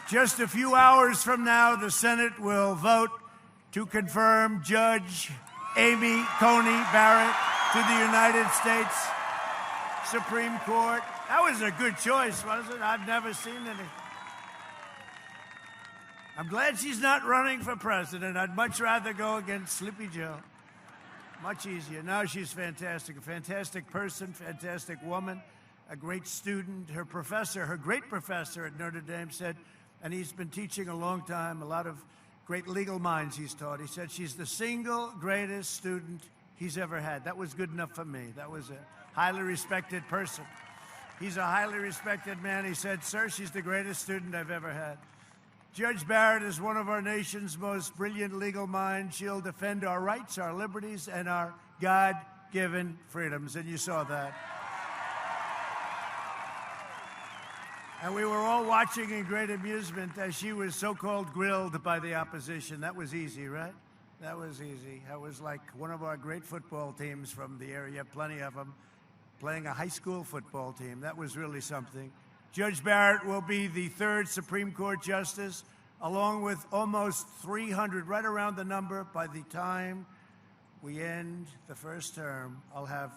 Just a few hours from now, the Senate will vote to confirm Judge Amy Coney Barrett to the United States Supreme Court. That was a good choice, wasn't it? I've never seen any. I'm glad she's not running for president. I'd much rather go against Sleepy Joe. Much easier. No, she's fantastic. A fantastic person, fantastic woman, a great student. Her professor, her great professor at Notre Dame said, and he's been teaching a long time, a lot of great legal minds he's taught. He said she's the single greatest student he's ever had. That was good enough for me. That was a highly respected person. He's a highly respected man. He said, sir, she's the greatest student I've ever had. Judge Barrett is one of our nation's most brilliant legal minds. She'll defend our rights, our liberties, and our God-given freedoms, and you saw that. And we were all watching in great amusement as she was so-called grilled by the opposition. That was easy, right? That was easy. That was like one of our great football teams from the area, plenty of them, playing a high school football team. That was really something. Judge Barrett will be the third Supreme Court justice, along with almost 300, right around the number. By the time we end the first term, I'll have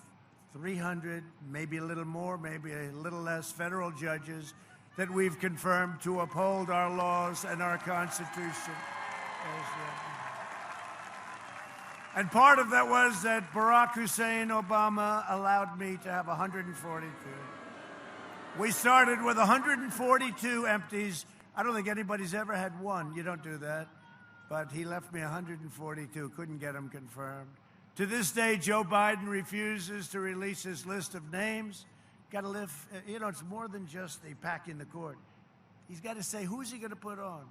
300, maybe a little more, maybe a little less, federal judges that we've confirmed to uphold our laws and our Constitution. And part of that was that Barack Hussein Obama allowed me to have 142. We started with 142 empties. I don't think anybody's ever had one. You don't do that. But he left me 142. Couldn't get them confirmed. To this day, Joe Biden refuses to release his list of names. Got to live, you know, it's more than just the pack in the court. He's got to say, who's he going to put on?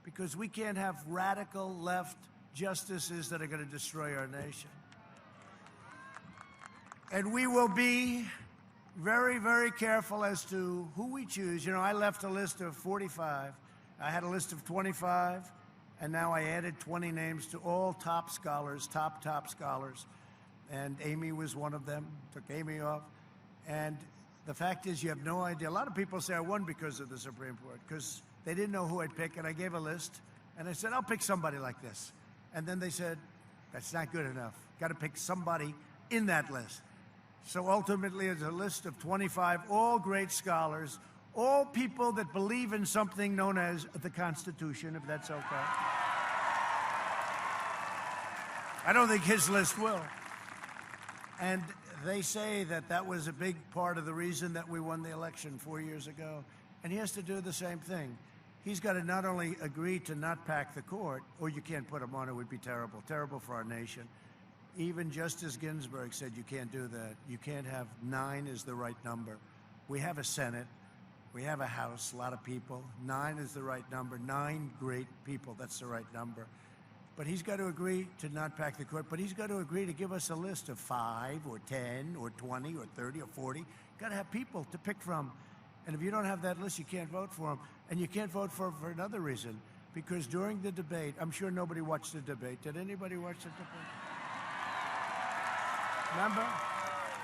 Because we can't have radical left justices that are going to destroy our nation. And we will be very, very careful as to who we choose. You know, I left a list of 45. I had a list of 25, and now I added 20 names to all top scholars, top scholars. And Amy was one of them, took Amy off. And the fact is, you have no idea. A lot of people say I won because of the Supreme Court, because they didn't know who I'd pick, and I gave a list, and I said, I'll pick somebody like this. And then they said, that's not good enough. Got to pick somebody in that list. So ultimately, it's a list of 25, all great scholars, all people that believe in something known as the Constitution, if that's okay. I don't think his list will. And they say that that was a big part of the reason that we won the election 4 years ago. And he has to do the same thing. He's got to not only agree to not pack the court, or you can't put him on, it would be terrible, terrible for our nation. Even Justice Ginsburg said you can't do that. You can't have 9 is the right number. We have a Senate. We have a House, a lot of people. 9 is the right number. 9 great people, that's the right number. But he's got to agree to not pack the court, but he's got to agree to give us a list of 5 or 10 or 20 or 30 or 40. Got to have people to pick from. And if you don't have that list, you can't vote for him. And you can't vote for him for another reason, because during the debate, I'm sure nobody watched the debate. Did anybody watch the debate? Remember?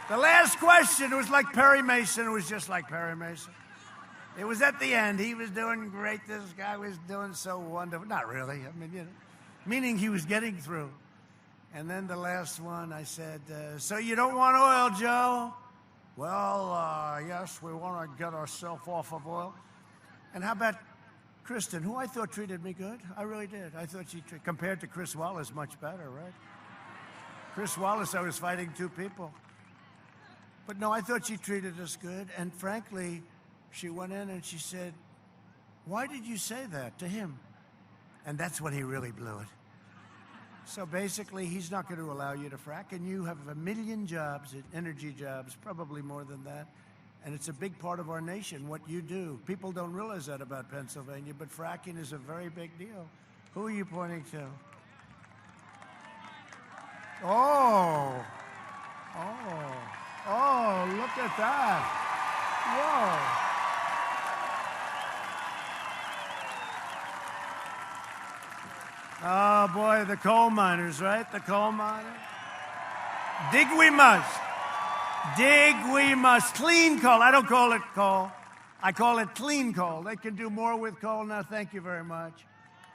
The last question was like Perry Mason. It was just like Perry Mason. It was at the end. He was doing great. This guy was doing so wonderful. Not really. I mean, you know, meaning he was getting through. And then the last one, I said, so you don't want oil, Joe? Well, yes, we want to get ourselves off of oil. And how about Kristen, who I thought treated me good? I really did. I thought she, compared to Chris Wallace, much better, right? Chris Wallace, I was fighting 2 people. But no, I thought she treated us good. And frankly, she went in and she said, why did you say that to him? And that's when he really blew it. So basically, he's not going to allow you to frack, and you have 1 million jobs, energy jobs, probably more than that. And it's a big part of our nation, what you do. People don't realize that about Pennsylvania, but fracking is a very big deal. Who are you pointing to? Oh, look at that. Whoa. Oh, boy, the coal miners, right? The coal miners. Dig we must. Dig we must. Clean coal. I don't call it coal. I call it clean coal. They can do more with coal now. Thank you very much.